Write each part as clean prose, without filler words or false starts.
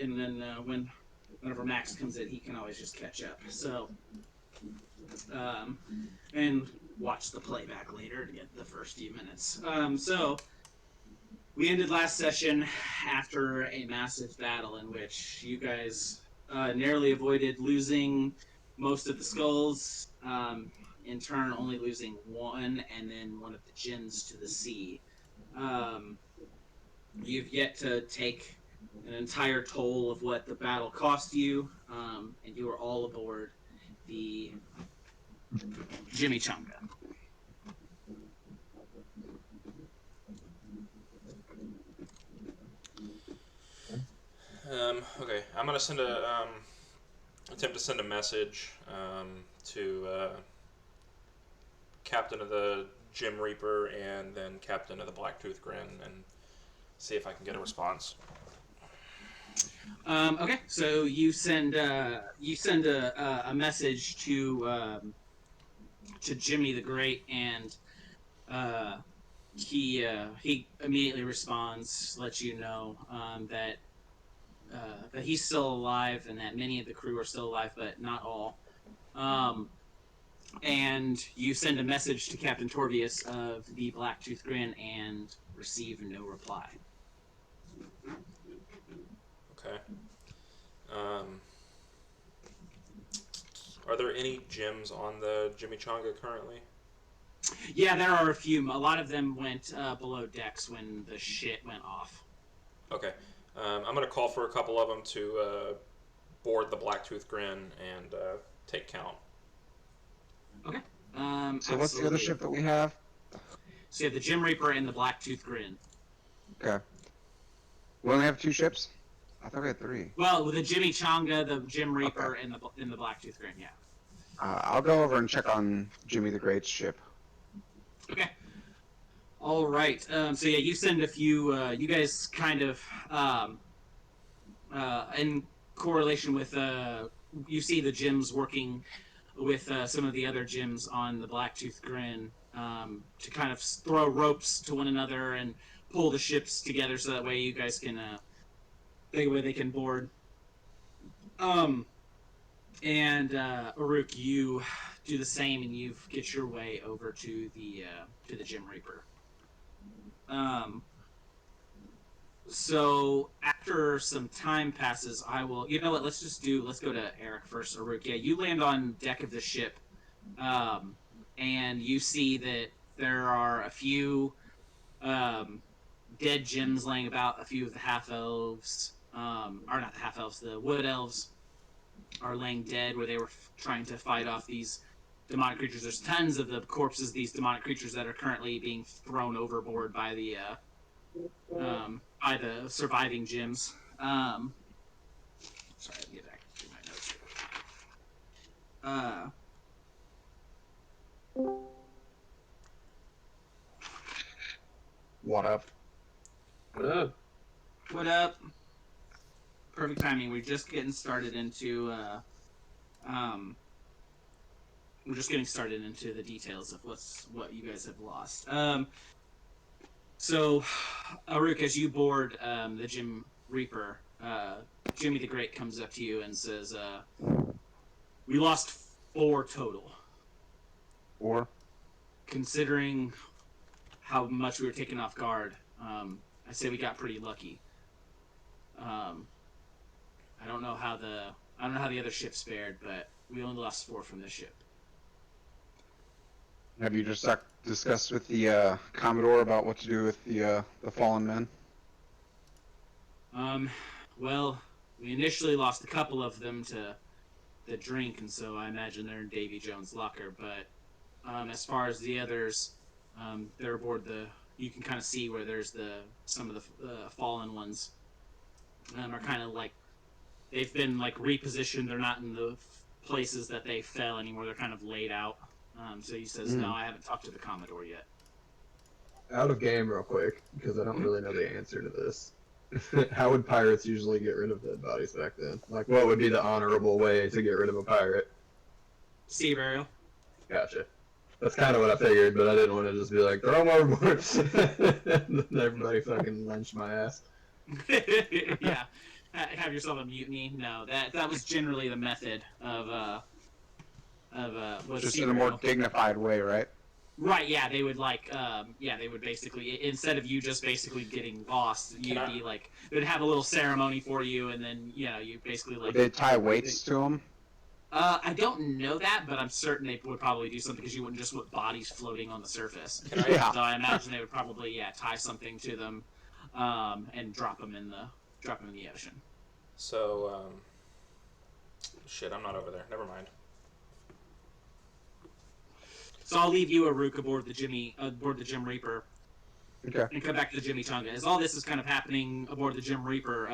and then whenever Max comes in, he can always just catch up. So, and watch the playback later to get the first few minutes. So we ended last session after a massive battle in which you guys narrowly avoided losing most of the skulls. In turn, only losing one, and then one of the gins to the sea. Um, you've yet to take an entire toll of what the battle cost you, and you are all aboard the Jimmy Chunga. Okay, I'm gonna attempt to send a message to Captain of the Grim Reaper and then Captain of the Blacktooth Grin and see if I can get a response. Okay, so you send a message to Jimmy the Great, and he immediately responds, lets you know that he's still alive and that many of the crew are still alive, but not all. And you send a message to Captain Torvius of the Blacktooth Grin and receive no reply. Okay. Are there any gems on the Jimmy Chonga currently? Yeah, there are a few. A lot of them went below decks when the shit went off. Okay. I'm going to call for a couple of them to board the Blacktooth Grin and take count. Okay. So what's the other ship that we have? So you have the Grim Reaper and the Blacktooth Grin. Okay. We only have 2 ships? I thought we had 3. Well, with the Jimmy Chonga, the Grim Reaper, and the Blacktooth Grin, yeah. I'll go over and check on Jimmy the Great's ship. Okay. All right. So yeah, you send a few. You guys kind of in correlation with. You see the gyms working with some of the other gyms on the Blacktooth Grin to kind of throw ropes to one another and pull the ships together so that way you guys can. They can board. And Uruk, you do the same, and you get your way over to the Grim Reaper. So after some time passes, I will. You know what? Let's go to Eric first. Uruk, yeah, you land on deck of the ship, and you see that there are a few dead gems laying about. A few of the half elves, or not the half elves, the wood elves, are laying dead where they were trying to fight off these demonic creatures. There's tons of the corpses of these demonic creatures that are currently being thrown overboard by the surviving gyms. Sorry, let me get back to my notes here. What up? What up? What up? Perfect timing. We're just getting started into the details of what you guys have lost. So, Uruk, as you board the Grim Reaper, Jimmy the Great comes up to you and says, "We lost 4 total. 4? Considering how much we were taken off guard, I say we got pretty lucky. I don't know how the other ships fared, but we only lost 4 from this ship." Have you just discussed with the Commodore about what to do with the fallen men? Well, we initially lost a couple of them to the drink, and so I imagine they're in Davy Jones' locker. But as far as the others, they're aboard the. You can kind of see where there's some of the fallen ones are kind of like they've been like repositioned. They're not in the places that they fell anymore. They're kind of laid out. So he says, "No, I haven't talked to the Commodore yet." Out of game real quick, because I don't really know the answer to this. How would pirates usually get rid of dead bodies back then? Like, what would be the honorable way to get rid of a pirate? Sea burial. Gotcha. That's kind of what I figured, but I didn't want to just be like, throw them overboard. And then everybody fucking lynched my ass. Yeah. have yourself a mutiny. No, that was generally the method of was Just sea in a more row. dignified way, right? Right, yeah, they would they would basically, instead of you just basically getting lost, you'd be like, they'd have a little ceremony for you, and then, you basically Would like. they tie weights to them? I don't know that, but I'm certain they would probably do something because you wouldn't just want bodies floating on the surface. Yeah. So I imagine they would probably, tie something to them, and drop them in the ocean. So, shit, I'm not over there. Never mind. So I'll leave you, Aruk, aboard the Jim Reaper, Okay. and come back to the Jimmy Tonga. As all this is kind of happening aboard the Jim Reaper,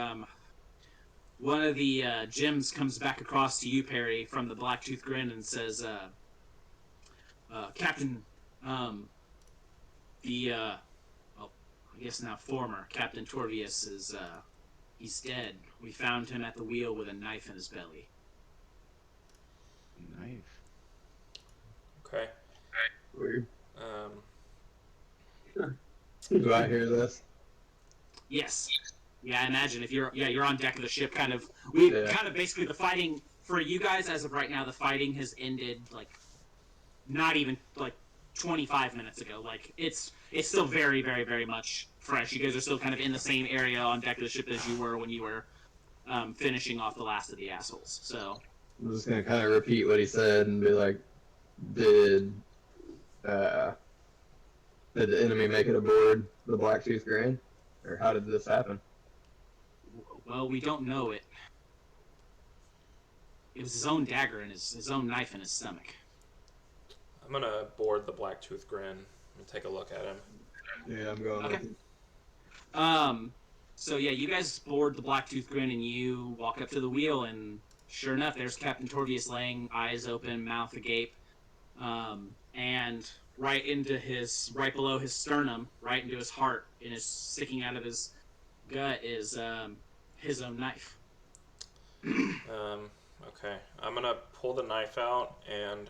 one of the Jims comes back across to you, Perry, from the Blacktooth Grin, and says, Captain, well, I guess now former Captain Torvius is, he's dead. We found him at the wheel with a knife in his belly. Knife. Okay. Weird. Um, Do I hear this? Yes. Yeah, I imagine if you're on deck of the ship, kind of we Yeah. kind of basically the fighting for you guys as of right now. The fighting has ended like not even like 25 minutes ago. Like it's still very very very much fresh. You guys are still kind of in the same area on deck of the ship as you were when you were finishing off the last of the assholes. So I'm just gonna kind of repeat what he said and be like, did uh, did the enemy make it aboard the Blacktooth Grain, or how did this happen? well, we don't know it. It was his own dagger and his own knife in his stomach. I'm gonna board the Blacktooth Grin and take a look at him. Yeah, I'm going. Okay. With So yeah, you guys board the Blacktooth Grin and you walk up to the wheel, and sure enough, there's Captain Torvius laying, eyes open, mouth agape, and right below his sternum, right into his heart, and is sticking out of his gut is his own knife. Okay. I'm gonna pull the knife out, and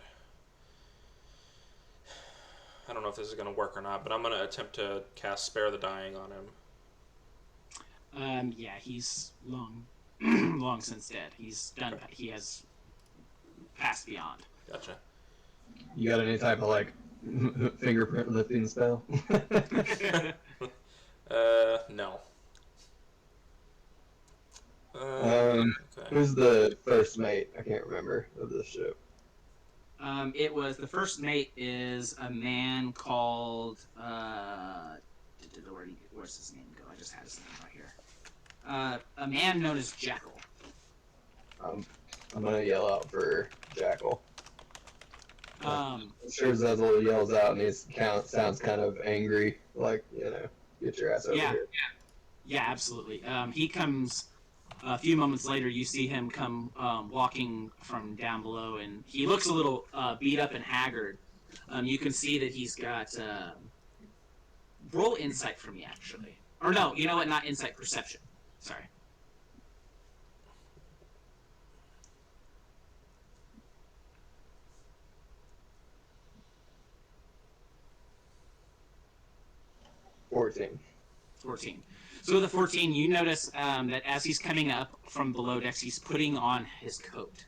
I don't know if this is gonna work or not, but I'm gonna attempt to cast Spare the Dying on him. Yeah, he's long since dead. He's done. He has passed beyond. Gotcha. You got any type of like fingerprint lifting spell? No. Okay. Who's the first mate? I can't remember of this ship. It was the first mate is a man called where's his name go? I just had his name right here. A man known as Jackal. I'm gonna yell out for Jackal. Um, I'm sure Zezel yells out and he sounds kind of angry, like, get your ass over here. yeah, absolutely. He comes a few moments later. You see him come walking from down below, and he looks a little beat up and haggard. You can see that he's got roll insight for me, actually. Or no, you know what? Not insight, perception. Sorry. $14. 14. So with the 14, you notice that as he's coming up from below decks, he's putting on his coat.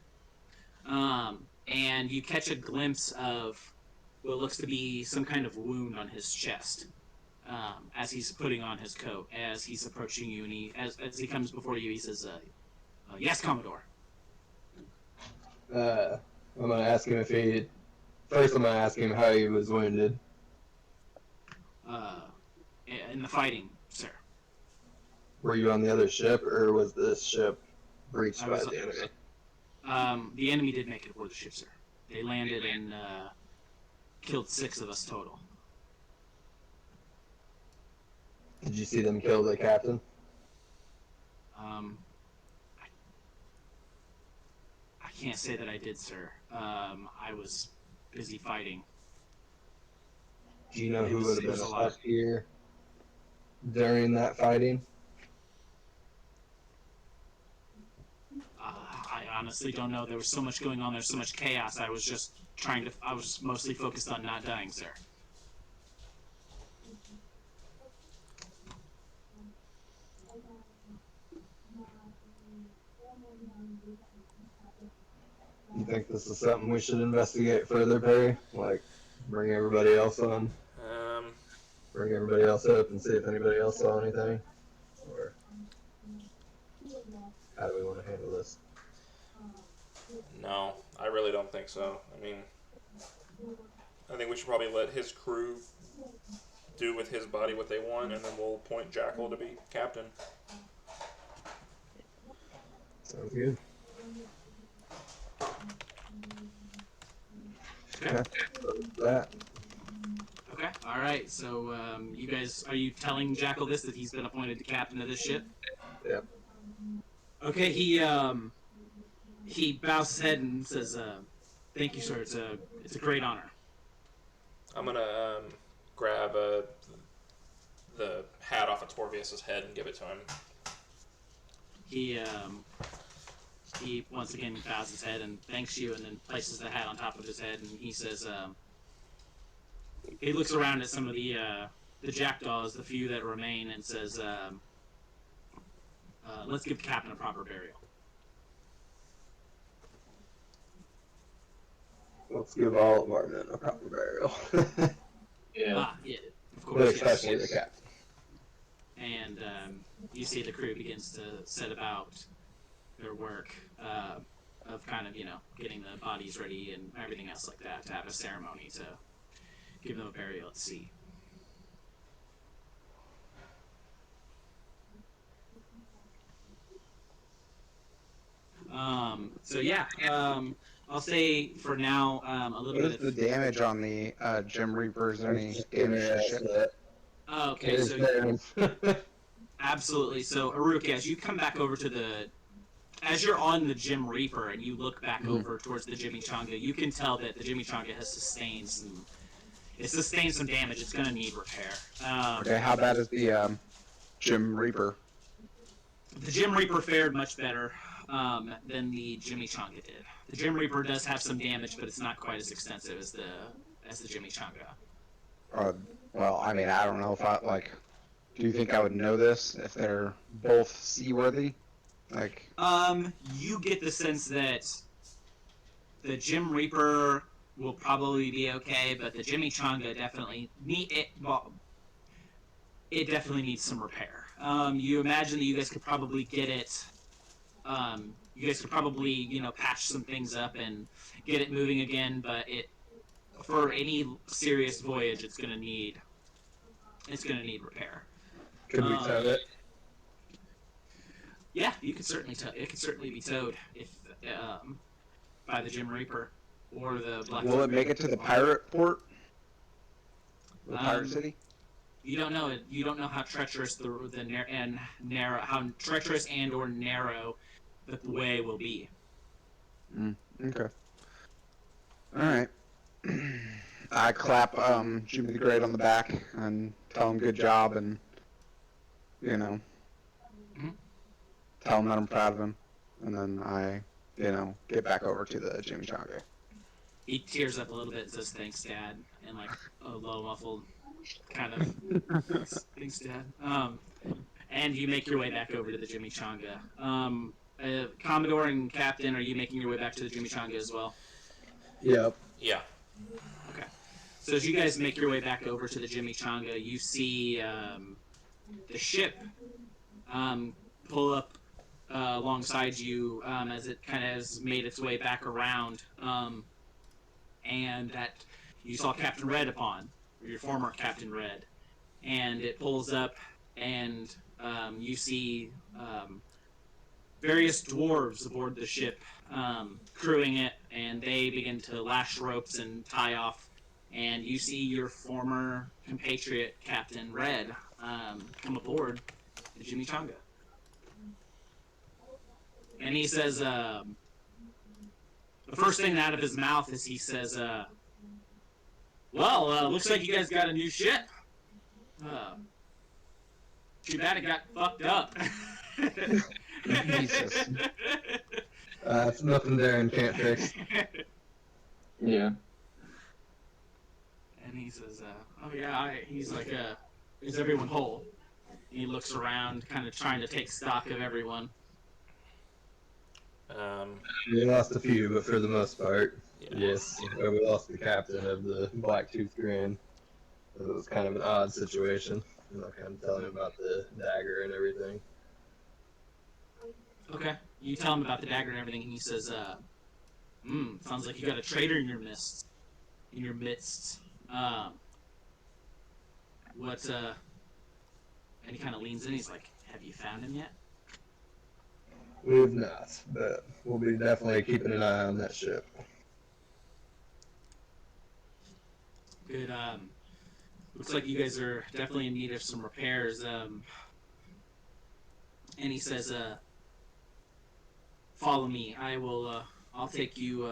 And you catch a glimpse of what looks to be some kind of wound on his chest as he's putting on his coat, as he's approaching you, and as he comes before you, he says, yes, Commodore. I'm gonna ask him First, I'm gonna ask him how he was wounded. In the fighting, sir. Were you on the other ship, or was this ship breached by the enemy? The enemy did make it aboard the ship, sir. They landed and killed 6 of us total. Did you see them kill the captain? I can't say that I did, sir. I was busy fighting. Do you know who would have It was been a lot. up here during that fighting? I honestly don't know. There was so much going on. There's so much chaos. I was mostly focused on not dying, sir. think this is something we should investigate further, Perry? Like, bring everybody else on, Um, bring everybody else up, and see if anybody else saw anything, or how do we want to handle this? no, I really don't think so. I mean, I think we should probably let his crew do with his body what they want, and then we'll appoint Jackal to be captain. Sounds good. Okay. That. Okay. All right. So, you guys, are you telling Jackal this, that he's been appointed the captain of this ship? Yep. Okay. He bows his head and says, "Thank you, sir. It's a great honor." I'm gonna grab the hat off of Torvius's head and give it to him. He once again bows his head and thanks you, and then places the hat on top of his head, and he says, he looks around at some of the jackdaws, the few that remain, and says, "Let's give the captain a proper burial." Let's give all of our men a proper burial. Yeah, of But course, especially yes. the captain. And you see the crew begins to set about their work of kind of, getting the bodies ready and everything else like that, to have a ceremony to give them a burial at sea. So yeah, I'll say for now a little What is bit the of... damage on the Gym Reaper? Is there any damage to the ship? Okay, so absolutely. So Aruk, as you come back over to as you're on the Gym Reaper and you look back over towards the Jimmy Changa, you can tell that the Jimmy Changa has sustained some damage. It's going to need repair. Okay, how bad is the Gym Reaper? The Gym Reaper fared much better than the Jimmy Changa did. The Gym Reaper does have some damage, but it's not quite as extensive as the Jimmy Changa. Well, I mean, I don't know if do you think I would know this if they're both seaworthy? Like, You get the sense that the Gym Reaper will probably be okay, but the Jimmy Changa definitely it definitely needs some repair. You imagine that you guys could probably get it. You guys could probably, patch some things up and get it moving again, but for any serious voyage, it's gonna need repair. Could we tow it? Yeah, you could certainly it could certainly be towed if by the Gym Reaper or the Black. will it make it to the pirate port? The pirate city? You don't know it. You don't know how treacherous how treacherous and or narrow the way will be. Okay. All right. I clap Jimmy the Great on the back and tell him good job, and tell him that I'm proud of him, and then I get back over to the Jimmy Changa. He tears up a little bit and says, "Thanks, Dad," and like a low muffled kind of "Thanks, Dad." And you make your way back over to the Jimmy Changa. Commodore and Captain, are you making your way back to the Jimmy Changa as well? Yep. Yeah. Okay. So as you guys make your way back over to the Jimmy Changa, you see the ship pull up alongside you as it kind of has made its way back around, and that you saw Captain Red upon, or your former Captain Red, and it pulls up, and you see various dwarves aboard the ship crewing it, and they begin to lash ropes and tie off, and you see your former compatriot Captain Red come aboard the Jimmy Changa. And he says, the first thing out of his mouth is he says, well, looks like you guys got a new ship. Too bad it got fucked up. Jesus. It's nothing Darren can't fix. Yeah. And he says, oh yeah, he's like, is everyone whole? And he looks around, kind of trying to take stock of everyone. We lost a few, but for the most part, Yeah. yes. We lost the captain of the Blacktooth Grand. It was kind of an odd situation. And I kind of tell him about the dagger and everything. Okay. You tell him about the dagger and everything, and he says, sounds like you got a traitor in your midst. Um, what, and he kind of leans in, he's like, have you found him yet? We've not, but we'll be definitely keeping an eye on that ship. Good, looks like you guys are definitely in need of some repairs, and he says, follow me, I'll take you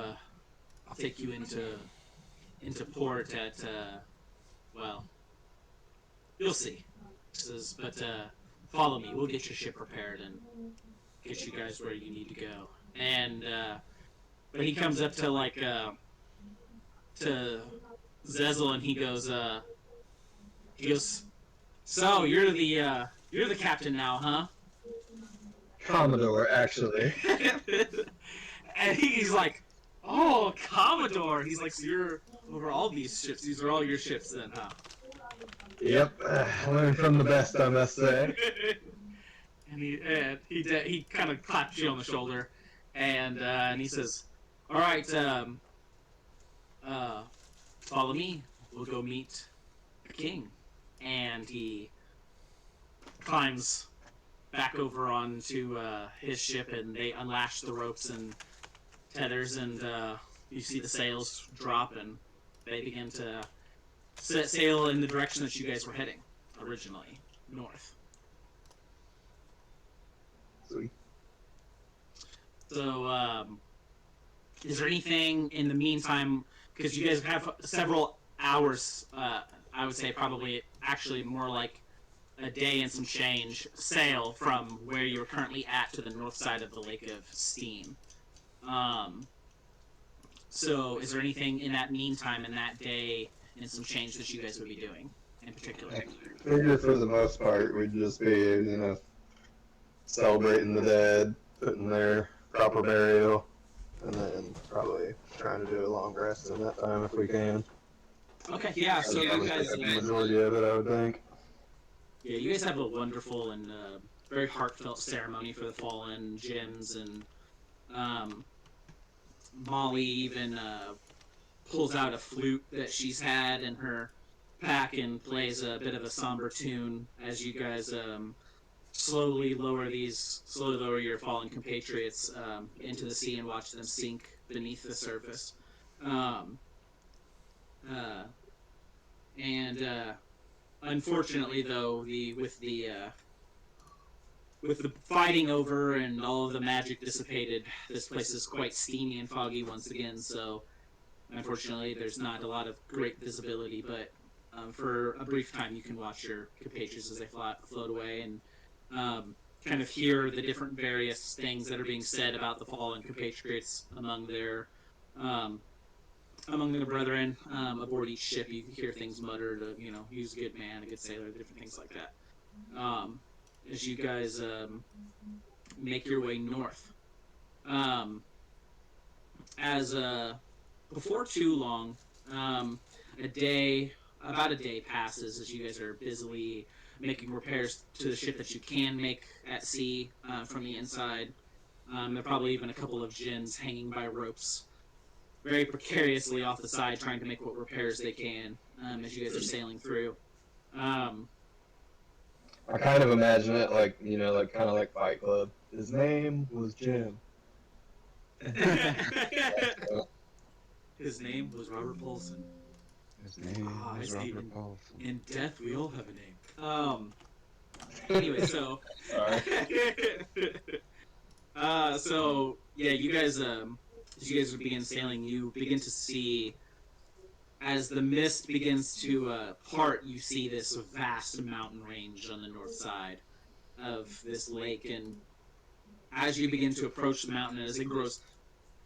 into port at, well, you'll see. He says, but, follow me, we'll get your ship repaired and get you guys where you need to go. And, but he comes up to, like, to Zezel and he goes, so you're the captain now, huh? Commodore, actually. And he's like, oh, Commodore. He's like, so you're over all these ships. These are all your ships then, huh? Yep, learn from the best, I must say. And he kind of claps you on the shoulder, and he says, all right, follow me. We'll go meet the king. And he climbs back over onto his ship, and they unlash the ropes and tethers, and you see the sails drop, and they begin to set sail in the direction that you guys were heading originally, north. Sweet. So, is there anything in the meantime, because you guys have several hours, I would say probably actually more like a day and some change, sail from where you're currently at to the north side of the Lake of Steam. So is there anything in that meantime, in that day, and some change that you guys would be doing in particular? I figure for the most part, we'd just be, celebrating the dead, putting their proper burial, and then probably trying to do a long rest in that time if we can. Okay, yeah, so you guys... the majority of it, I would think. Yeah, you guys have a wonderful and very heartfelt ceremony for the fallen gems, and Molly even pulls out a flute that she's had in her pack and plays a bit of a somber tune as you guys slowly lower your fallen compatriots into the sea and watch them sink beneath the surface. Unfortunately, though, with the fighting over and all of the magic dissipated, this place is quite steamy and foggy once again. So, unfortunately, there's not a lot of great visibility. But for a brief time, you can watch your compatriots as they float away and kind of hear the different various things that are being said about the fallen compatriots among their brethren aboard each ship. You hear things muttered, he's a good man, a good sailor, different things like that. As you guys make your way north. Before too long, about a day passes as you guys are busily making repairs to the ship that you can make at sea from the inside. There are probably even a couple of gins hanging by ropes very precariously off the side, trying to make what repairs they can as you guys are sailing through. I kind of imagine it like, kind of like Fight Club. His name was Jim. His name was Robert Paulson. His name is Robert Paulson. In death, we all have a name. Anyway, so... so, yeah, you guys... as you guys begin sailing, you begin to see, as the mist begins to part, you see this vast mountain range on the north side of this lake, and as you begin to approach the mountain, as it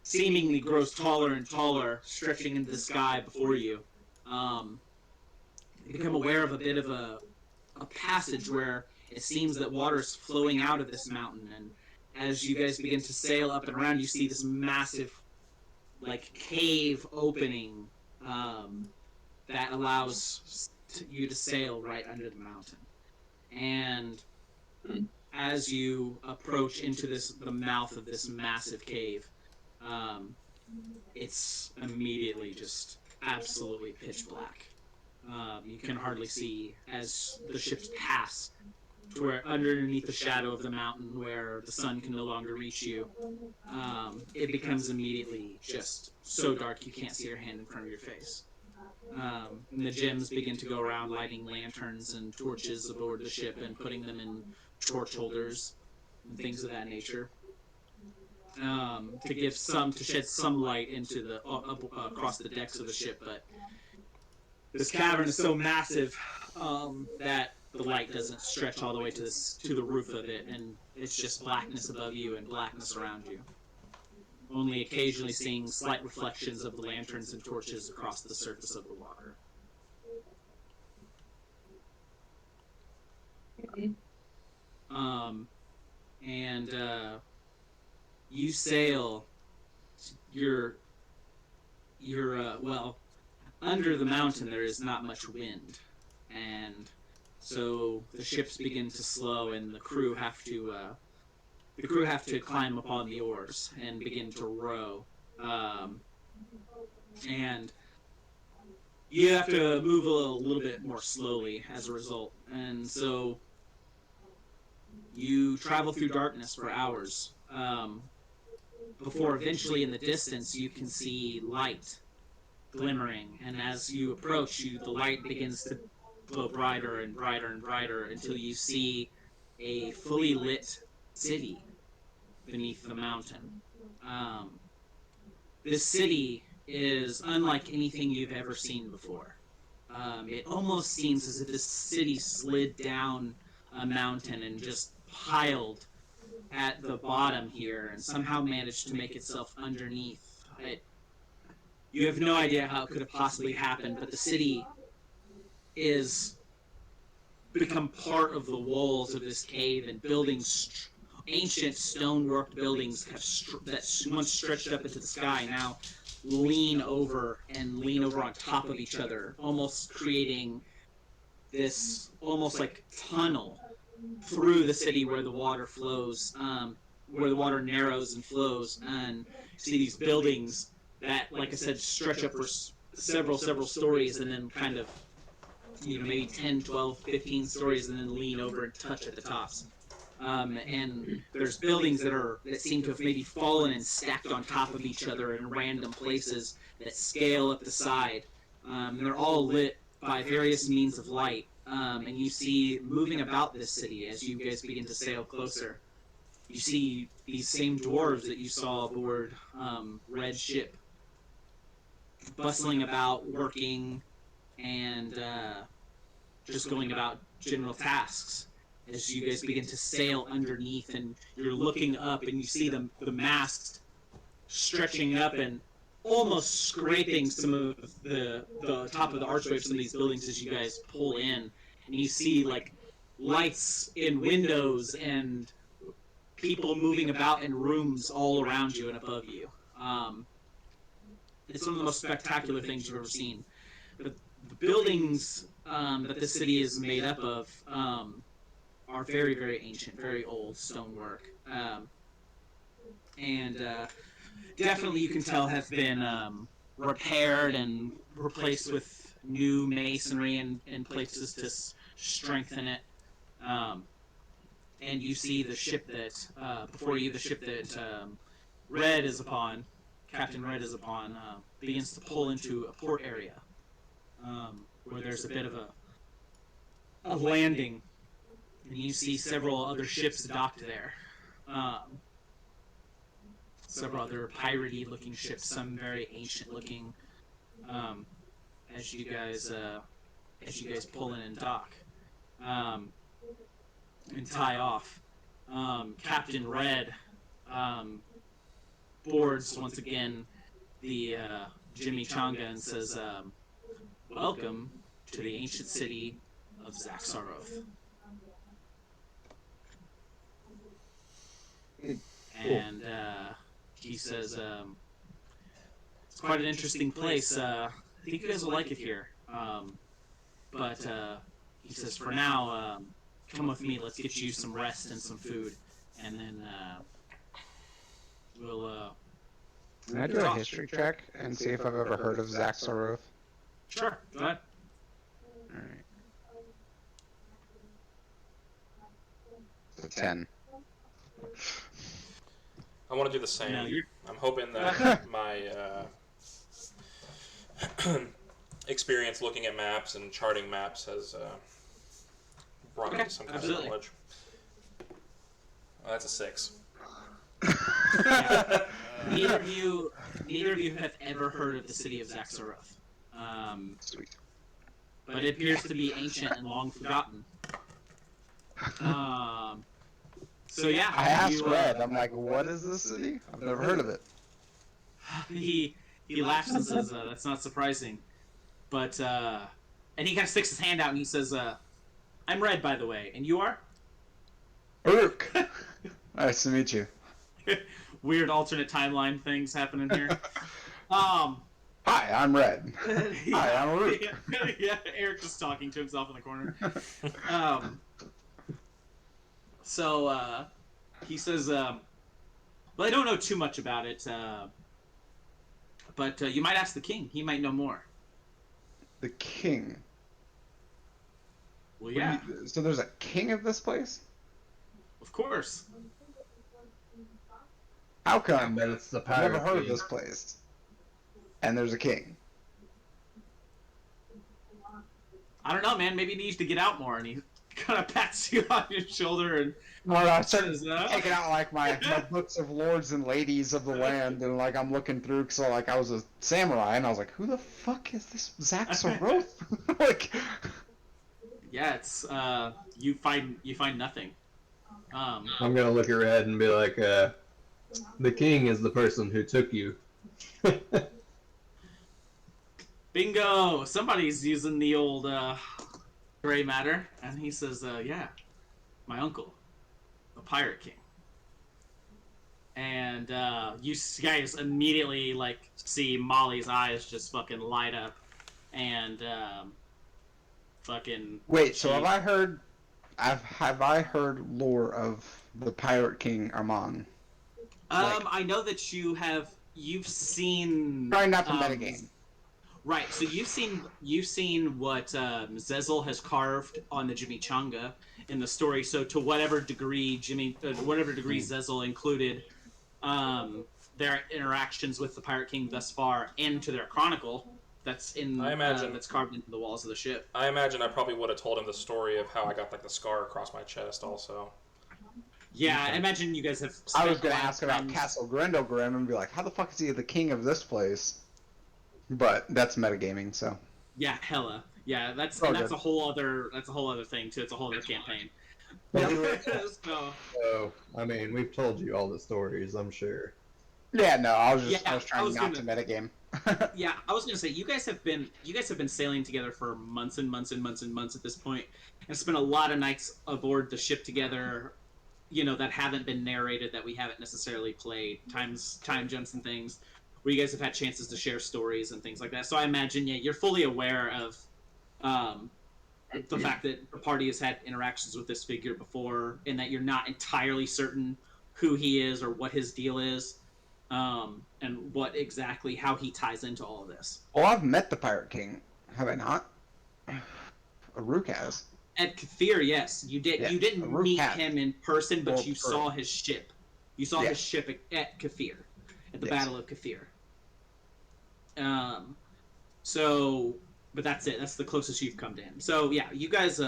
seemingly grows taller and taller, stretching into the sky before you, you become aware of a bit of a passage where it seems that water is flowing out of this mountain, as you guys begin to sail up and around, you see this massive, like, cave opening that allows you to sail right under the mountain. And as you approach into the mouth of this massive cave, it's immediately just absolutely pitch black. You can hardly see as the ships pass to where underneath the shadow of the mountain where the sun can no longer reach you, it becomes immediately just so dark you can't see your hand in front of your face. And the gems begin to go around lighting lanterns and torches aboard the ship and putting them in torch holders and things of that nature, to shed some light into the across the decks of the ship. But this cavern is so massive that the light doesn't stretch all the way to the roof of it, and it's just blackness above you and blackness around you. Only occasionally seeing slight reflections of the lanterns and torches across the surface of the water. And you sail. You're well, under the mountain there is not much wind, and so the ships begin to slow, and the crew have to climb upon the oars and begin to row, and you have to move a little bit more slowly as a result. And so you travel through darkness for hours, before eventually in the distance you can see light glimmering, and as you approach, the light begins to glow brighter and brighter and brighter until you see a fully lit city beneath the mountain. This city is unlike anything you've ever seen before. It almost seems as if this city slid down a mountain and just piled at the bottom here and somehow managed to make itself underneath. You have no idea how it could have possibly happened, but the city is become part of the walls of this cave, and buildings, ancient stonework buildings that once stretched up into the sky now lean over on top of each other, almost creating this almost like tunnel through the city where the water flows, where the water narrows and flows, and you see these buildings that, like I said, stretch up for several stories, and then kind of, maybe 10, 12, 15 stories, and then lean over and touch at the tops. And there's buildings that seem to have maybe fallen and stacked on top of each other in random places that scale up the side. They're all lit by various means of light. And you see, moving about this city as you guys begin to sail closer, you see these same dwarves that you saw aboard Red's ship, bustling about, working, and just going about general tasks. As you guys begin to sail underneath, and you're looking up, and you see the masts stretching up and almost scraping some of the top of the archway of some of these buildings as you guys pull in, and you see like lights in windows and people moving about in rooms all around you and above you. It's one of the most spectacular things you've ever seen. But the buildings that the city is made up of are very, very ancient, very old stonework, and definitely you can tell have been repaired and replaced with new masonry and places to strengthen it. And you see the ship that before you, the ship that Red is upon, Captain Red is upon, begins to pull into a port area where there's a bit of a landing, and you see several other ships docked there. Several other piratey looking ships, some very ancient looking, as you guys pull in and dock and tie off. Captain Red boards once again the Jimmy Changa and says, "Welcome to the ancient city of Zaxaroth." and he says, "It's quite an interesting place. I think you guys will like it here. But he says, for now, come with me. Let's get you some rest and some food, and then we'll Can I do a history check and see if I've ever heard of Zaxaroth? Sure, go ahead. Alright. It's a 10. I want to do the same. No, you're- I'm hoping that my experience looking at maps and charting maps has brought me Okay, to some kind absolutely. of knowledge. Well, that's a 6. Neither of you have ever heard of the city of Zaxaroth. Sweet. But it appears to be ancient and long forgotten. So yeah, I asked you, Red, I'm like, what is this city? I've never heard of it. he laughs and says, "That's not surprising," but and he kind of sticks his hand out and he says, "I'm Red, by the way, and you are?" Uruk! Nice to meet you. Weird alternate timeline things happening here. Hi, I'm Red. Hi, I'm Uruk. Yeah, Eric just talking to himself in the corner. So he says, "Well, I don't know too much about it, but you might ask the king. He might know more." The king. Well, yeah, So there's a king of this place? of course. How come? But it's the I've pirate never heard of king. this place. And there's a king. I don't know, man. Maybe he needs to get out more, and he kind of pats you on your shoulder and Well, I started says, taking out like my books of lords and ladies of the land, and like I'm looking through, because like I was a samurai, and I was like, who the fuck is this Zaxaroth? Like, "Yeah, it's you find nothing." I'm gonna look at Red and be like, the king is the person who took you. Bingo! Somebody's using the old gray matter, and he says, "Yeah, my uncle, the pirate king." And you guys immediately like see Molly's eyes just fucking light up, and fucking. wait, so she- have I heard lore of the pirate king Armand? I know that you've seen. Trying not to metagame. Right, so you've seen what Zezel has carved on the Chimichanga in the story. So to whatever degree Zezel included their interactions with the Pirate King thus far into their chronicle, that's in I imagine- that's carved into the walls of the ship. I imagine I probably would have told him the story of how I got like the scar across my chest also. Yeah, I imagine you guys have. I was spent a gonna lot of ask about time- Castle Grindelgrim and be like, how the fuck is he the king of this place? But that's metagaming, so. Yeah, hella. Yeah, that's Oh, and that's good. a whole other thing too. It's a whole other campaign. So, So, I mean, we've told you all the stories, I'm sure. Yeah, no, I was Yeah, trying not to metagame. yeah, I was gonna say you guys have been sailing together for months and months and months and months at this point, and spent a lot of nights aboard the ship together. You know, that haven't been narrated, that we haven't necessarily played, time jumps and things, where you guys have had chances to share stories and things like that. So I imagine, yeah, you're fully aware of the fact that the party has had interactions with this figure before, and that you're not entirely certain who he is or what his deal is, and what exactly how he ties into all of this. Well, I've met the Pirate King, have I not? Uruk has. At Kathir, yes, you did. Yeah, You didn't Aruk meet had. him in person, but Well, you saw his ship. You saw Yeah. his ship at Kathir, at the Yes. Battle of Kathir. So, but that's it. That's the closest you've come to him. So yeah, you guys.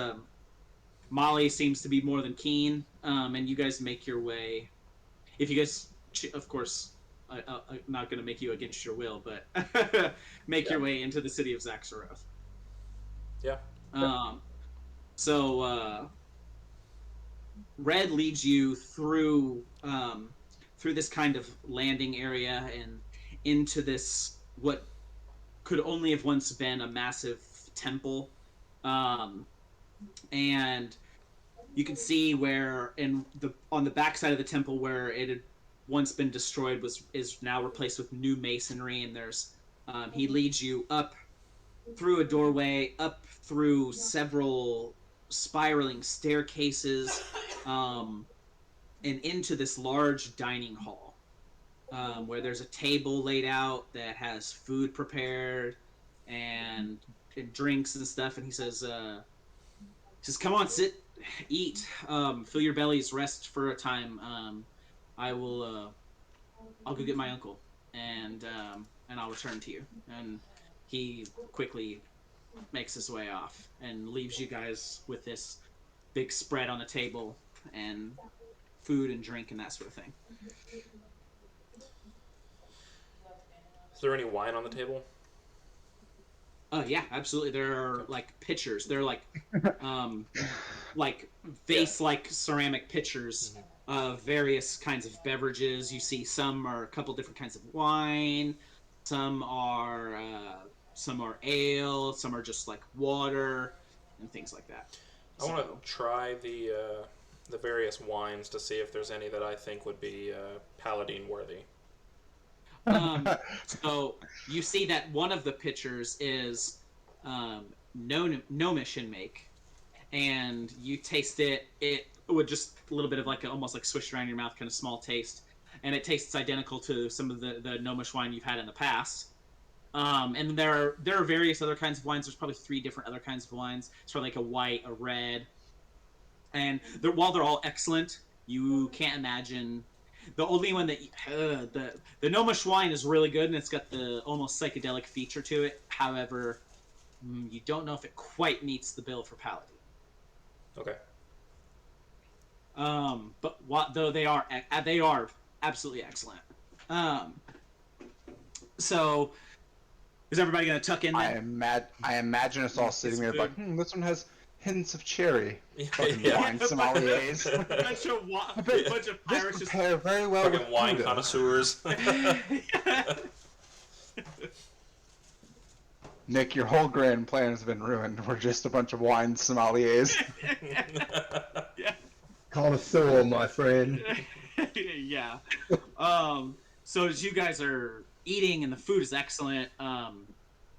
Molly seems to be more than keen, and you guys make your way. If you guys, of course, I'm not going to make you against your will, but make your way into the city of Zaxaroth. Yeah. So Red leads you through this kind of landing area and into this what could only have once been a massive temple, and you can see where on the backside of the temple where it had once been destroyed is now replaced with new masonry, and there's he leads you up through a doorway, up through several spiraling staircases, and into this large dining hall, where there's a table laid out that has food prepared and, drinks and stuff. And he says, "Come on, sit, eat, fill your bellies, rest for a time. I will, I'll go get my uncle, and I'll return to you." And he quickly makes his way off and leaves you guys with this big spread on the table and food and drink and that sort of thing. Is there any wine on the table? Yeah, absolutely. There are like pitchers. They're like vase-like ceramic pitchers of various kinds of beverages. You see some are a couple different kinds of wine. Some are ale. Some are just like water and things like that. I want to try the various wines to see if there's any that I think would be paladin worthy. So you see that one of the pitchers is gnomish in make, and you taste it. It would just a little bit of like almost like swish around your mouth, kind of small taste, and it tastes identical to some of the gnomish wine you've had in the past. And there are various other kinds of wines. There's probably 3 different other kinds of wines. It's probably like a white, a red, and while they're all excellent, you can't imagine. The only one that the gnomish wine is really good, and it's got the almost psychedelic feature to it. However, you don't know if it quite meets the bill for paladin. Okay. But though they are absolutely excellent. So is everybody gonna tuck in there? I imagine us all sitting there like, this one has hints of cherry. Fucking Yeah. wine sommeliers. bunch of pirates just Prepare very well Fucking with wine Buddha. connoisseurs. Nick, your whole grand plan has been ruined. We're just a bunch of wine sommeliers. Yeah. Connoisseur, my friend. Yeah. So as you guys are eating and the food is excellent,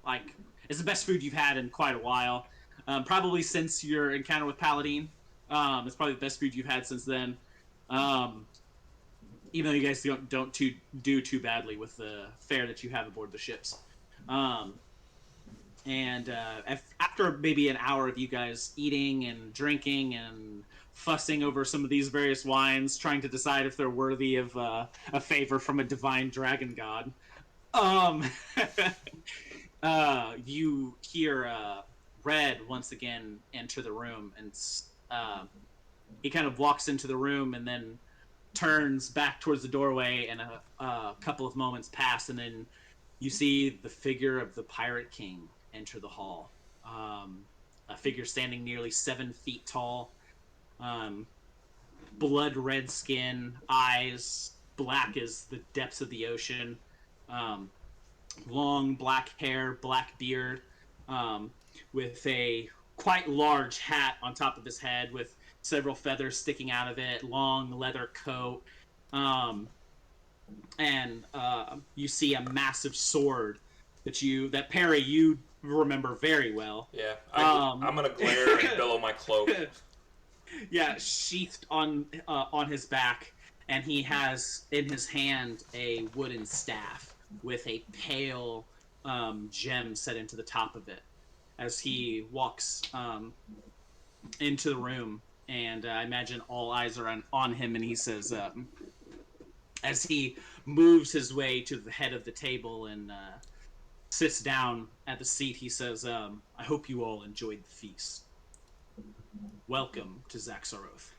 like it's the best food you've had in quite a while. Probably since your encounter with Paladin. It's probably the best food you've had since then. Even though you guys don't do too badly with the fare that you have aboard the ships. After maybe an hour of you guys eating and drinking and fussing over some of these various wines, trying to decide if they're worthy of a favor from a divine dragon god, you hear Red once again enter the room, and he kind of walks into the room and then turns back towards the doorway, and a couple of moments pass, and then you see the figure of the Pirate King enter the hall. A figure standing nearly 7 feet tall, blood red skin, eyes black as the depths of the ocean, long black hair, black beard, with a quite large hat on top of his head with several feathers sticking out of it, long leather coat, and you see a massive sword that Perry, you remember very well. Yeah, I'm gonna glare and billow my cloak. Yeah, sheathed on his back, and he has in his hand a wooden staff with a pale gem set into the top of it. As he walks into the room, and I imagine all eyes are on him, and he says, as he moves his way to the head of the table and sits down at the seat, he says, "I hope you all enjoyed the feast. Welcome to Zaxaroth."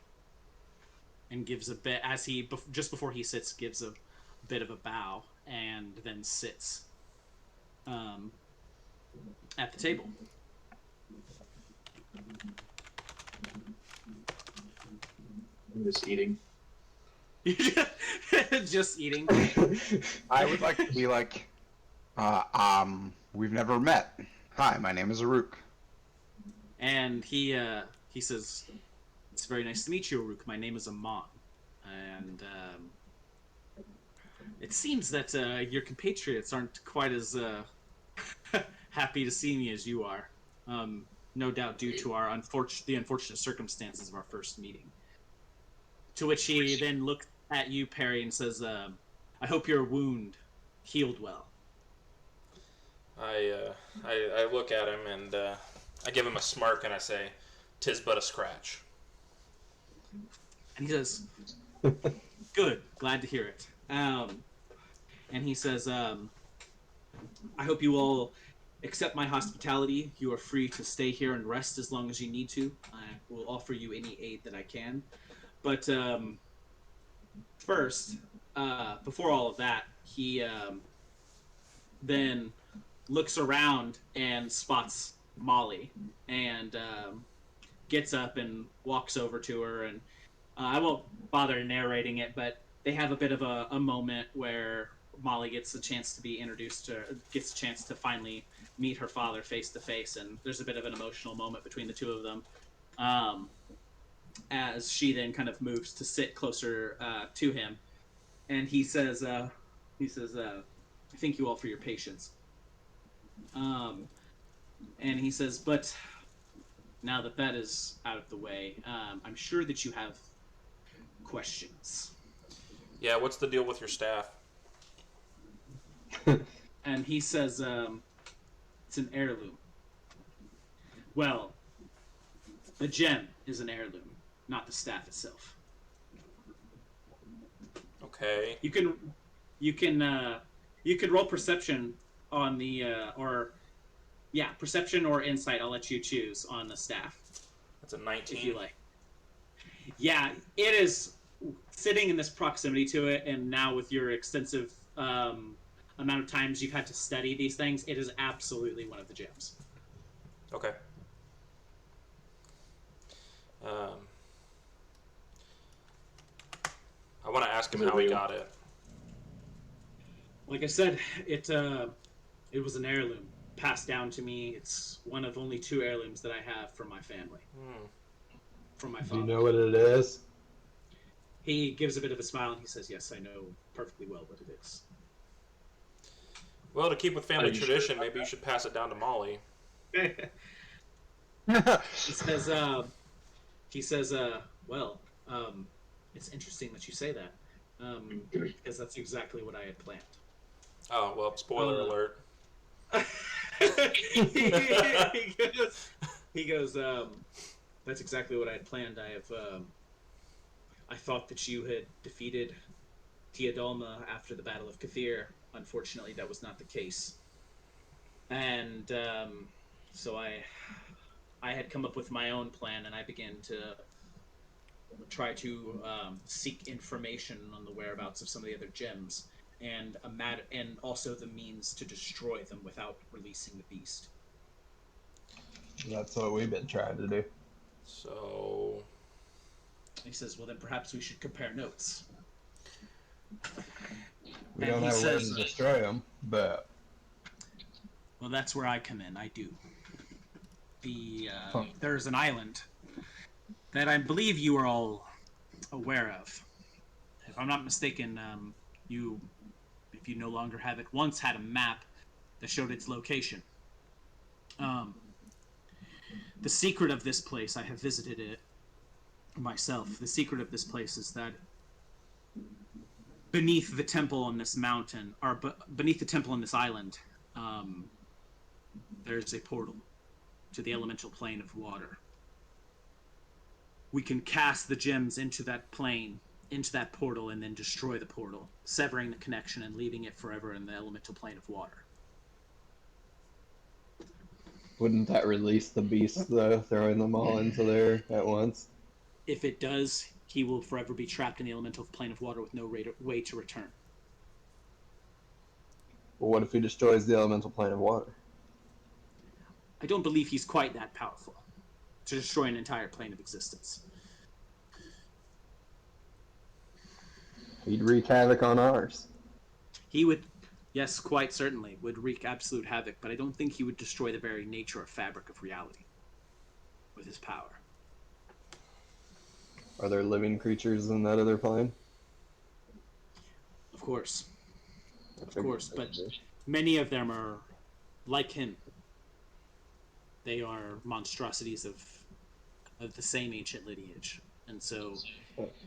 And gives a bit, as he, just before he sits, gives a bit of a bow, and then sits at the table. I'm just eating. Just eating. I would like to be like, we've never met. Hi, my name is Aruk. And he says, "It's very nice to meet you, Aruk. My name is Amon, and It seems that your compatriots aren't quite as happy to see me as you are. No doubt due to the unfortunate circumstances of our first meeting. To which he then looked at you, Perry, and says, "I hope your wound healed well." I look at him and I give him a smirk and I say, "'Tis but a scratch." And he says, "Good, glad to hear it." And he says, "I hope you all accept my hospitality. You are free to stay here and rest as long as you need to. I will offer you any aid that I can. But first, before all of that, he then looks around and spots Molly and gets up and walks over to her. And I won't bother narrating it, but they have a bit of a moment where Molly gets a chance to be introduced to, gets a chance to finally meet her father face to face, and there's a bit of an emotional moment between the two of them. Um, as she then kind of moves to sit closer to him, and he says, "Thank you all for your patience." Um, and he says, "But now that that is out of the way, I'm sure that you have questions." Yeah, what's the deal with your staff? And he says, "It's an heirloom." Well, the gem is an heirloom, not the staff itself. Okay. You can, you can, you can roll perception on the, or yeah, perception or insight. I'll let you choose on the staff That's a if you 19. like. Yeah, it is sitting in this proximity to it, and now with your extensive amount of times you've had to study these things, it is absolutely one of the gems. Okay. Um, I want to ask him Is it how he real? got it. Like I said, it was an heirloom passed down to me. It's one of only two heirlooms that I have from my family, Hmm. from my Do you father. know what it is? He gives a bit of a smile and he says, "Yes, I know perfectly well what it is." Well, to keep with Are family you sure tradition, about maybe you should pass it down to Molly. he says, he says, "Well, it's interesting that you say that, because that's exactly what I had planned." Oh, well, spoiler Uh, alert. he goes, he goes, "That's exactly what I had planned. I thought that you had defeated Teodalma after the Battle of Kathir. Unfortunately, that was not the case. And so I had come up with my own plan, and I began to try to seek information on the whereabouts of some of the other gems, and and also the means to destroy them without releasing the beast." That's what we've been trying to do. So, And he says, "Well, then perhaps we should compare notes." We And don't he have a way says, to destroy them, but "Well, that's where I come in. I do. huh, There's an island that I believe you are all aware of. If I'm not mistaken, you, if you no longer have it, once had a map that showed its location. Um, the secret of this place, I have visited it myself. The secret of this place is that beneath the temple on this mountain, or beneath the temple on this island, um, there's a portal to the elemental plane of water. We can cast the gems into that plane, into that portal, and then destroy the portal, severing the connection and leaving it forever in the elemental plane of water. wouldn't that release the beast though, throwing them all into there at once? If it does, he will forever be trapped in the elemental plane of water with no way to return. Well, what if he destroys the elemental plane of water? I don't believe he's quite that powerful to destroy an entire plane of existence. He'd wreak havoc on ours. He would, yes, quite certainly, would wreak absolute havoc, but I don't think he would destroy the very nature or fabric of reality with his power. Are there living creatures in that other plane? Of course. Of course, but many of them are like him. They are monstrosities of the same ancient lineage, and so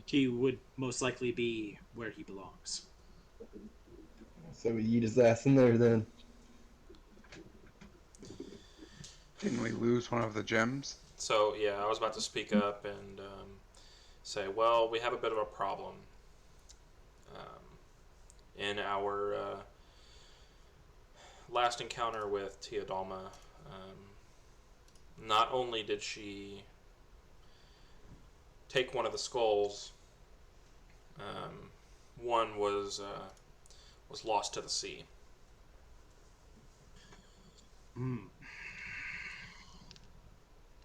he would most likely be where he belongs. So we eat his ass in there then. Didn't we lose one of the gems? So yeah, I was about to speak up and say, well, we have a bit of a problem. In our last encounter with Teodalma, not only did she take one of the skulls, one was lost to the sea.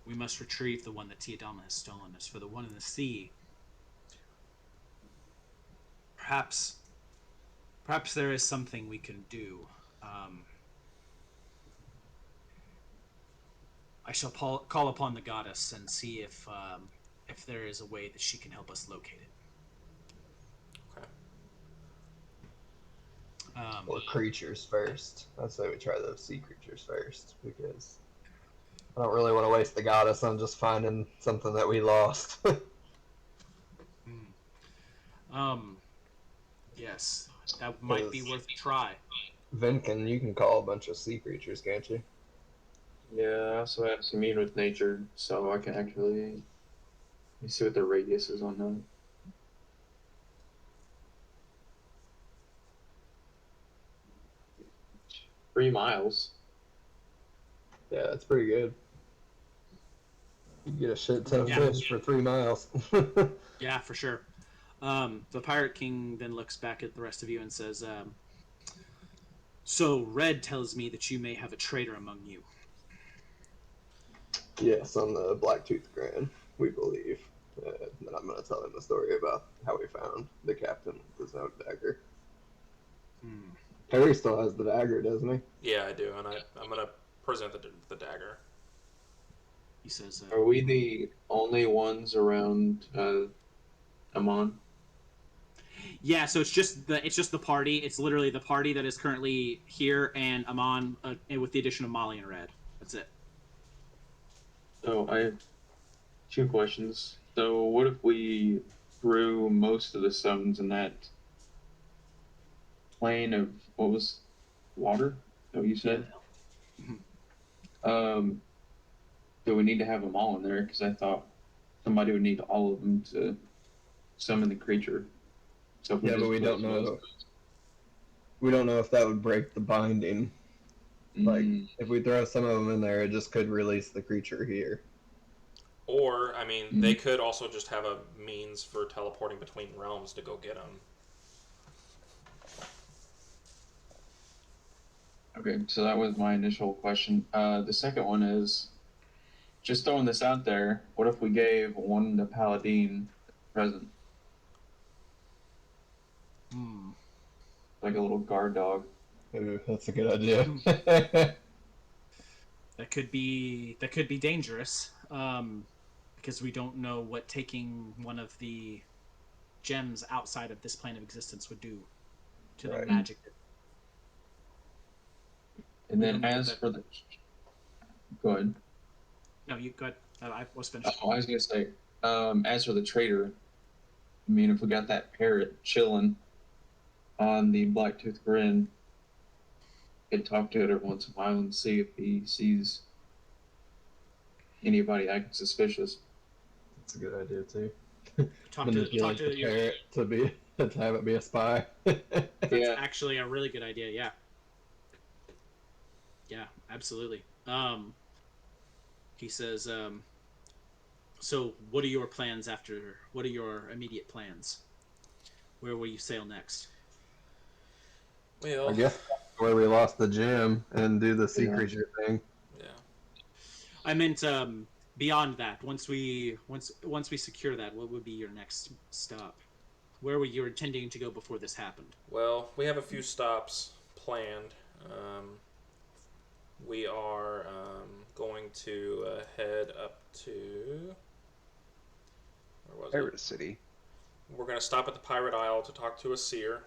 We must retrieve the one that Teodama has stolen. As for the one in the sea, perhaps there is something we can do. I shall call upon the goddess and see if there is a way that she can help us locate it. Okay. Or creatures first. I'd say we try those sea creatures first, because I don't really want to waste the goddess on just finding something that we lost. Um, yes, that might be worth a try. Venkin, you can call a bunch of sea creatures, can't you? Yeah, I also have some meet with nature, so I can actually let me see what the radius is on that. $3 miles. Yeah, that's pretty good. You get a shit ton of Yeah. fish for 3 miles. Yeah, for sure. The Pirate King then looks back at the rest of you and says, so Red tells me that you may have a traitor among you. Yes, on the Blacktooth Grand, we believe. Then I'm going to tell him the story about how we found the captain with his own dagger. Harry still has the dagger, doesn't he? Yeah, I do, and I'm gonna present the dagger. He says, Are we the only ones around Amon? yeah, so it's just the party. It's literally the party that is currently here and Amon, with the addition of Molly and Red. That's it. So I have 2 questions. So what if we threw most of the stones in that plane of what was water? Is that what you said? Um, do we need to have them all in there? Because I thought somebody would need all of them to summon the creature. So if Yeah, but just we place don't know. most- We don't know if that would break the binding. Like, if we throw some of them in there, it just could release the creature here. Or, I mean, they could also just have a means for teleporting between realms to go get them. Okay, so that was my initial question. The second one is just throwing this out there. What if we gave one to Paladin present, like a little guard dog? Ooh, that's a good idea. That could be dangerous, because we don't know what taking one of the gems outside of this plane of existence would do to the Right. magic. And We then don't know what as that- for the, go ahead. No, you go ahead. I was finished. Oh, I was gonna say, as for the trader, I mean, if we got that parrot chilling on the Blacktooth Grin, could talk to it every once in a while and see if he sees anybody acting suspicious. That's a good idea too. Talk Manipulate to the your. parrot to have it be a spy. That's Yeah. actually a really good idea. Yeah. Yeah, absolutely. He says, so what are your plans after? What are your immediate plans? Where will you sail next? Well, I guess where we lost the gem and do the sea Yeah. creature thing. yeah. I meant beyond that. Once we secure that, what would be your next stop? Where were you intending to go before this happened? Well, we have a few stops planned. We are going to head up to. Where was Pirate it? City. We're going to stop at the Pirate Isle to talk to a seer.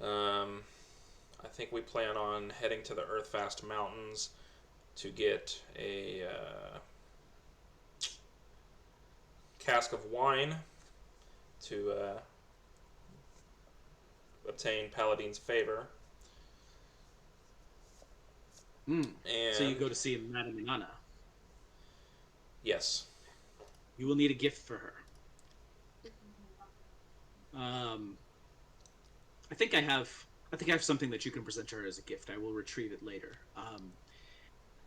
I think we plan on heading to the Earthfast Mountains to get a cask of wine to obtain Paladine's favor. Mm. And So you go to see Madame Nana. yes, You will need a gift for her. I think I have. I think I have something that you can present to her as a gift. I will retrieve it later.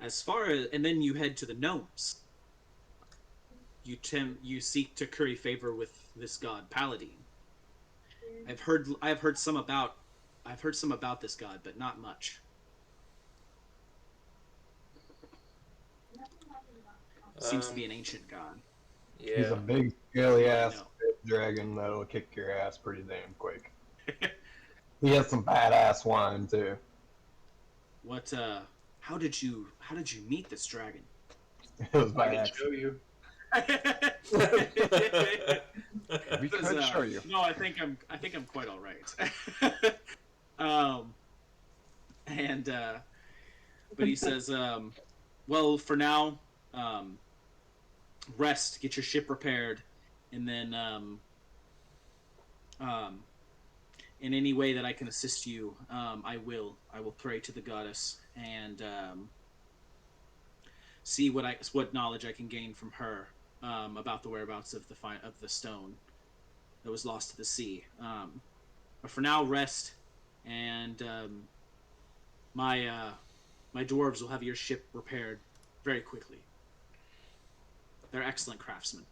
As far as, and then you head to the gnomes. You seek to curry favor with this god Paladine. I've heard some about this god, but not much. Seems to be an ancient god. He's yeah. a big, scaly I ass know. dragon that'll kick your ass pretty damn quick. He has some badass wine too. What? How did you meet this dragon? It was by I can accident. show you. We could show you. No, I think I'm quite all right. But he says, well, for now, rest, get your ship repaired, and then in any way that I can assist you, I will pray to the goddess and see what knowledge I can gain from her about the whereabouts of the stone that was lost to the sea. But for now, rest, and my dwarves will have your ship repaired very quickly. They're excellent craftsmen.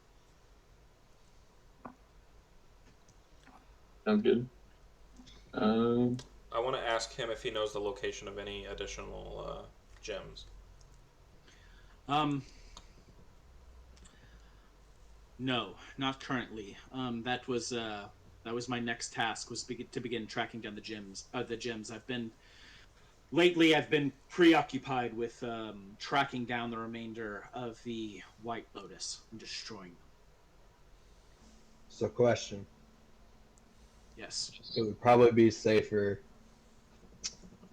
Sounds good. I want to ask him if he knows the location of any additional gems. No, not currently. That was my next task, was to begin tracking down the gems. I've been preoccupied with tracking down the remainder of the White Lotus and destroying them. So, question: Yes. it would probably be safer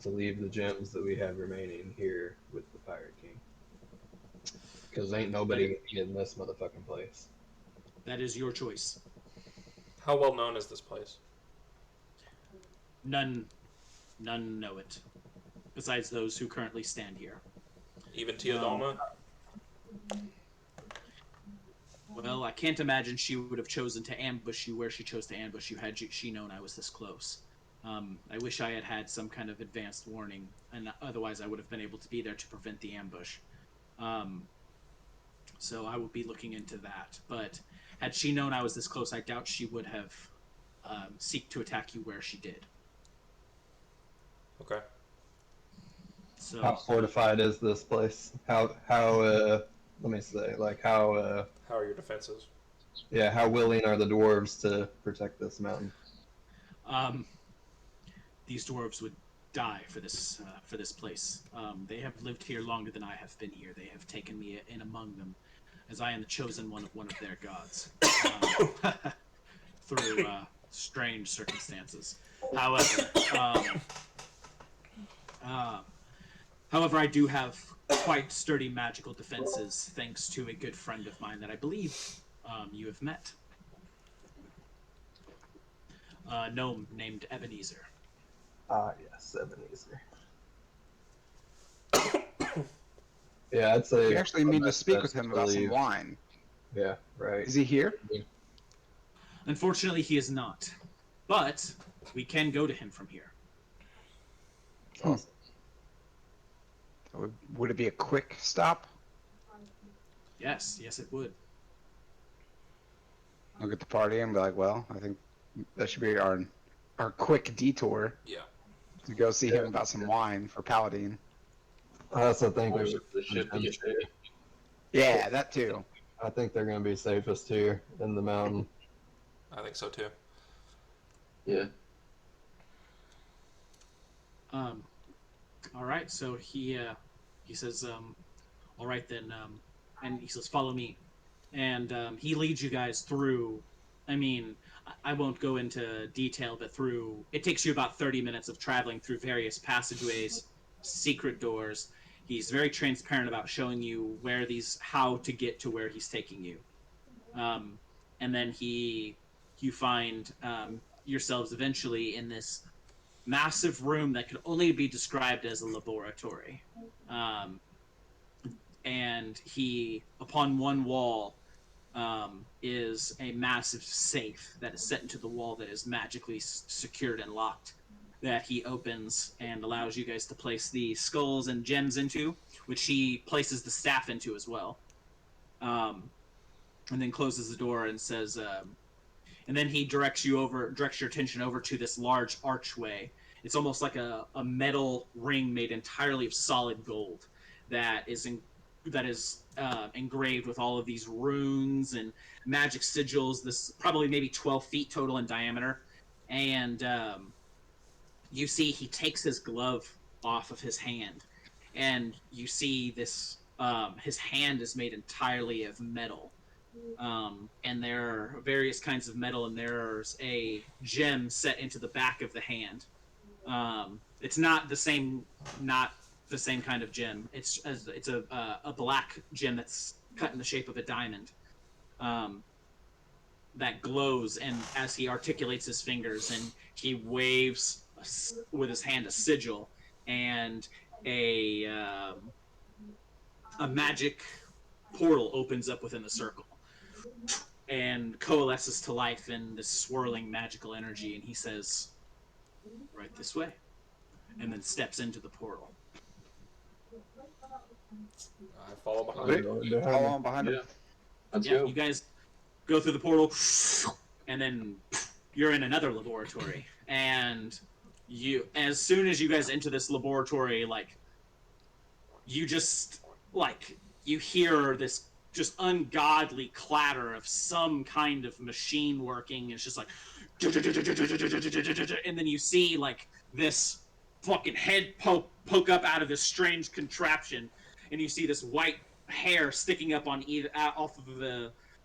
to leave the gems that we have remaining here with the Pirate King, because ain't nobody in this motherfucking place. That is your choice. How well known is this place? None know it, besides those who currently stand here. Even Teodalma? Well, I can't imagine she would have chosen to ambush you where she chose to ambush you had she known I was this close. I wish I had some kind of advanced warning, and otherwise I would have been able to be there to prevent the ambush. So I will be looking into that. But had she known I was this close, I doubt she would have seek to attack you where she did. Okay. So How fortified is this place? How let me say, like how How are your defenses? yeah, how willing are the dwarves to protect this mountain? These dwarves would die for this place. They have lived here longer than I have been here. They have taken me in among them, as I am the chosen one of their gods, through strange circumstances. However, I do have quite sturdy magical defenses, thanks to a good friend of mine that I believe you have met. A gnome named Ebenezer. Ah, yes, Ebenezer. Yeah, I'd say We actually need to best speak bet with him to about some leave. wine. Yeah, right. Is he here? Unfortunately, he is not. But we can go to him from here. Awesome. Would it be a quick stop? Yes, it would. Look at the party and be like, well, I think that should be our quick detour Yeah. to go see him about some wine for Paladine. I also think we Or should. the ship to get ready. Yeah, that too. I think they're going to be safest here in the mountain. I think so too. Yeah. All right. So he says, all right then, and he says, follow me, and he leads you guys through I mean, I won't go into detail, but it takes you about 30 minutes of traveling through various passageways, secret doors. He's very transparent about showing you how to get to where he's taking you. Um, and then you find yourselves eventually in this massive room that could only be described as a laboratory. Um, and upon one wall, is a massive safe that is set into the wall that is magically secured and locked. That he opens and allows you guys to place the skulls and gems into, which he places the staff into as well. Um, and then closes the door and says, and then he directs your attention over to this large archway. It's almost like a metal ring made entirely of solid gold that is engraved with all of these runes and magic sigils. This probably maybe 12 feet total in diameter, and you see he takes his glove off of his hand, and you see this. His hand is made entirely of metal, and there are various kinds of metal, and there's a gem set into the back of the hand. It's not the same kind of gem. It's a black gem that's cut in the shape of a diamond, that glows. And as he articulates his fingers and he waves with his hand a sigil, and a magic portal opens up within the circle and coalesces to life in this swirling magical energy, and he says, "Right this way," and then steps into the portal. I follow behind Wait, him. follow on behind Yeah. him. Let's Yeah, go. you guys go through the portal, and then you're in another laboratory. And as soon as you guys enter this laboratory, you hear this just ungodly clatter of some kind of machine working. It's just like, and then you see this fucking head poke up out of this strange contraption, and you see this white hair sticking up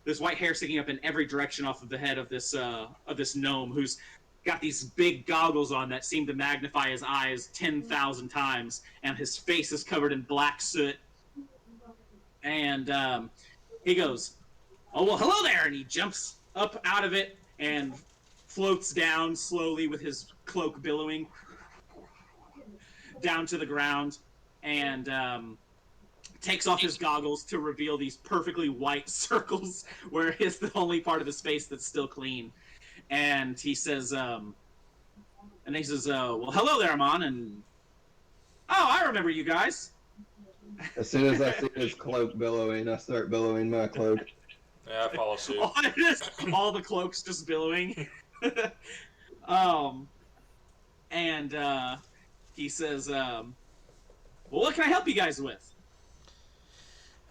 this white hair sticking up in every direction off of the head of this gnome, who's got these big goggles on that seem to magnify his eyes 10,000 times, and his face is covered in black soot. And he goes, "Oh, well, hello there," and he jumps up out of it and floats down slowly with his cloak billowing down to the ground, and takes off his goggles to reveal these perfectly white circles where it's the only part of his face that's still clean. And he says, well, hello there, Amon, and oh, I remember you guys. As soon as I see his cloak billowing, I start billowing my cloak. Yeah, I follow suit. All the cloaks just billowing. And he says, well, what can I help you guys with?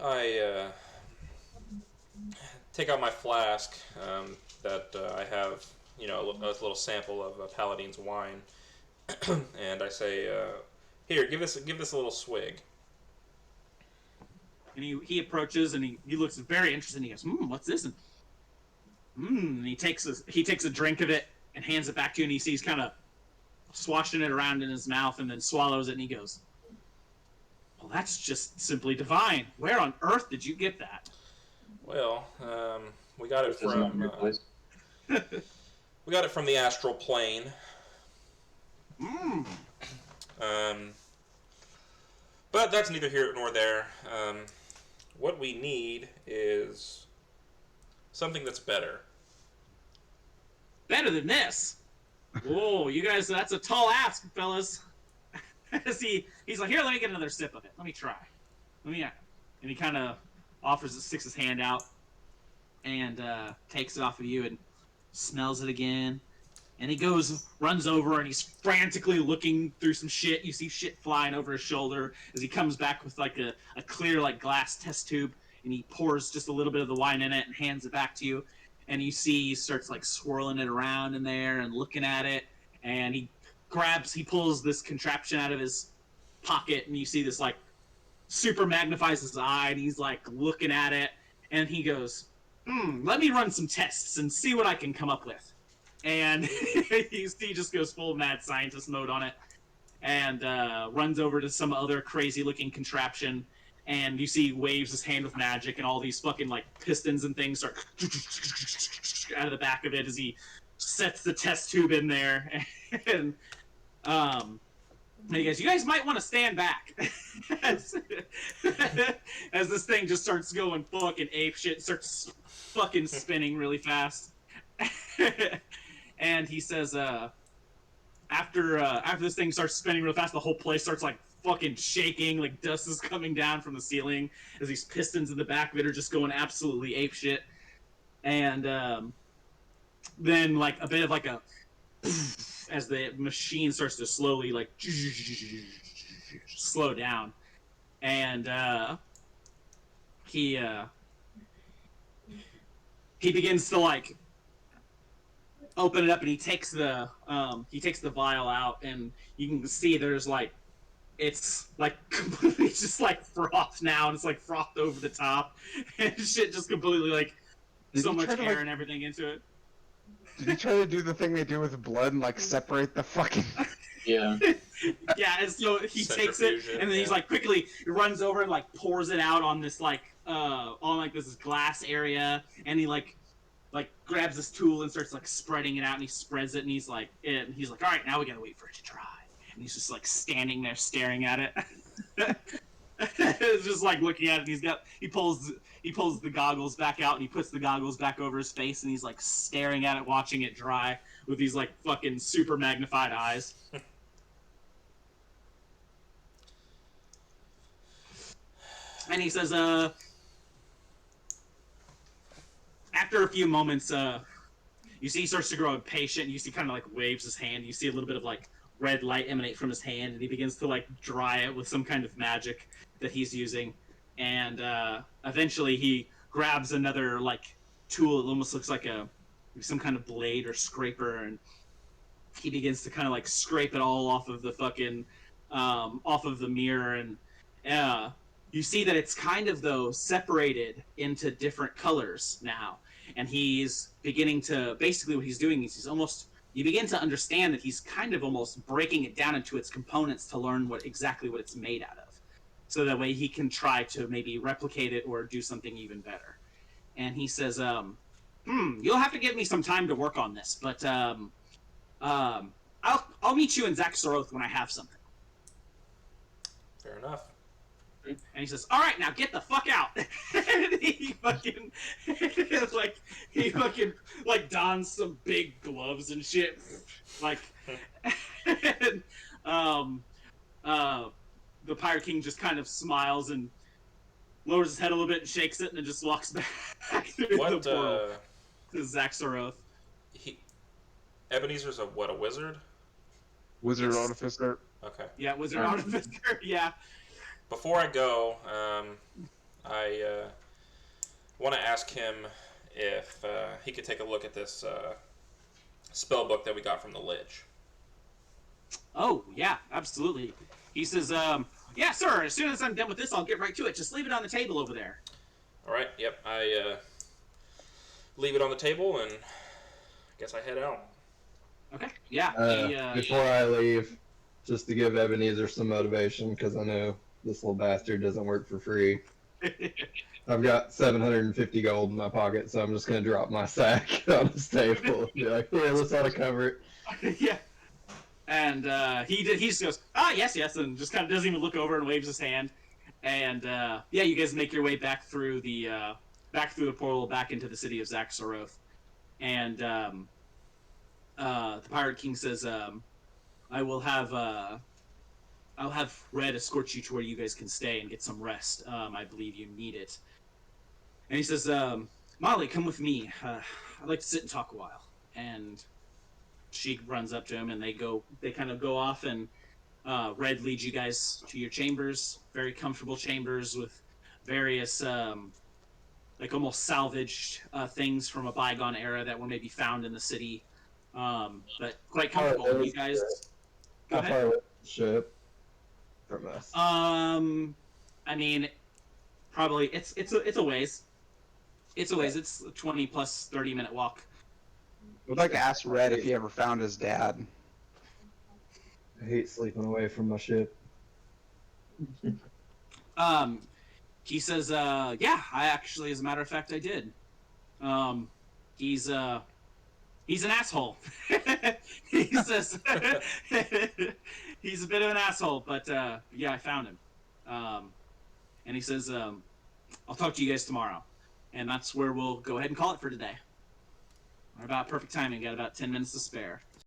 I take out my flask that I have, a little sample of Paladine's wine, and I say, "Here, give this a little swig." And he approaches and he looks very interested. And he goes, "What's this?" And he takes a drink of it and hands it back to you. And he sees kind of swashing it around in his mouth and then swallows it. And he goes, "Well, that's just simply divine. Where on earth did you get that?" Well, we got it Doesn't from your place. we got it from the astral plane. But that's neither here nor there. What we need is something that's better. Better than this. Whoa, you guys, that's a tall ask, fellas. He's like, "Here, let me get another sip of it. Let me try. And he kind of sticks his hand out and takes it off of you and smells it again. And he runs over, and he's frantically looking through some shit. You see shit flying over his shoulder as he comes back with a clear glass test tube, and he pours just a little bit of the wine in it and hands it back to you. And you see he starts swirling it around in there and looking at it, and he pulls this contraption out of his pocket, and you see this super magnifies his eye, and he's looking at it, and he goes, let me run some tests and see what I can come up with. And he just goes full mad scientist mode on it, and runs over to some other crazy-looking contraption, and you see he waves his hand with magic, and all these fucking, like, pistons and things start out of the back of it as he sets the test tube in there, and he goes, "You guys might want to stand back," as this thing just starts going fucking apeshit, starts fucking spinning really fast. And he says, after this thing starts spinning real fast, the whole place starts like fucking shaking, like dust is coming down from the ceiling as these pistons in the back of it are just going absolutely apeshit. And then like a bit of like a as the machine starts to slowly like slow down, and he begins to like open it up, and he takes the vial out, and you can see there's like it's like completely just like froth now, and it's like frothed over the top, and shit just completely like so much air and everything into it. Did he try to do the thing they do with blood and like separate the fucking? Yeah. Yeah, and so he takes it, and then he's like quickly runs over and like pours it out on this like on like this glass area, and he like grabs this tool and starts like spreading it out, and he spreads it, and he's like, all right, now we gotta wait for it to dry, and he's just like standing there staring at it. It's just like looking at it, and he pulls the goggles back out, and he puts the goggles back over his face, and he's like staring at it, watching it dry with these like fucking super magnified eyes. And he says, after a few moments, you see he starts to grow impatient. You see kind of like waves his hand. You see a little bit of like red light emanate from his hand, and he begins to like dry it with some kind of magic that he's using. And eventually he grabs another like tool. It almost looks like some kind of blade or scraper, and he begins to kind of like scrape it all off of the fucking off of the mirror. And you see that it's kind of though separated into different colors now, and he's beginning to basically what he's doing is you begin to understand that he's kind of almost breaking it down into its components to learn exactly what it's made out of, so that way he can try to maybe replicate it or do something even better. And he says, you'll have to give me some time to work on this, but I'll meet you in Zaxxaroth when I have something. Fair enough. And he says, "All right, now get the fuck out." And he fucking like dons some big gloves and shit, like. And, the Pirate King just kind of smiles and lowers his head a little bit and shakes it, and then just walks back through the portal to Zaxxaroth. Ebenezer's a wizard? Wizard artificer. Okay. Yeah, wizard artificer. Yeah. Before I go, I want to ask him if he could take a look at this spell book that we got from the Lich. Oh, yeah, absolutely. He says, yeah, sir, as soon as I'm done with this, I'll get right to it. Just leave it on the table over there. All right, yep. I leave it on the table, and I guess I head out. Okay, yeah. Before I leave, just to give Ebenezer some motivation, because I know this little bastard doesn't work for free. I've got 750 gold in my pocket, so I'm just going to drop my sack on his table and be like, here, let's all cover it. Yeah. And he just goes, yes, and just kind of doesn't even look over and waves his hand. And yeah, you guys make your way back through the portal back into the city of Zaxxaroth. And the Pirate King says, I'll have Red escort you to where you guys can stay and get some rest. I believe you need it. And he says, Molly, come with me. I'd like to sit and talk a while. And she runs up to him, and they kind of go off, and Red leads you guys to your chambers, very comfortable chambers with various, like almost salvaged things from a bygone era that were maybe found in the city, but quite comfortable. You guys, go How ahead. far away is the ship from us? I mean, probably it's a ways. It's a ways. It's a 20 plus 30-minute walk. I'd like to ask Red if he ever found his dad. I hate sleeping away from my ship. He says, yeah, I actually, as a matter of fact, I did. He's an asshole. He says, he's a bit of an asshole, but, yeah, I found him. And he says, I'll talk to you guys tomorrow. And that's where we'll go ahead and call it for today. We're about perfect timing. Got about 10 minutes to spare.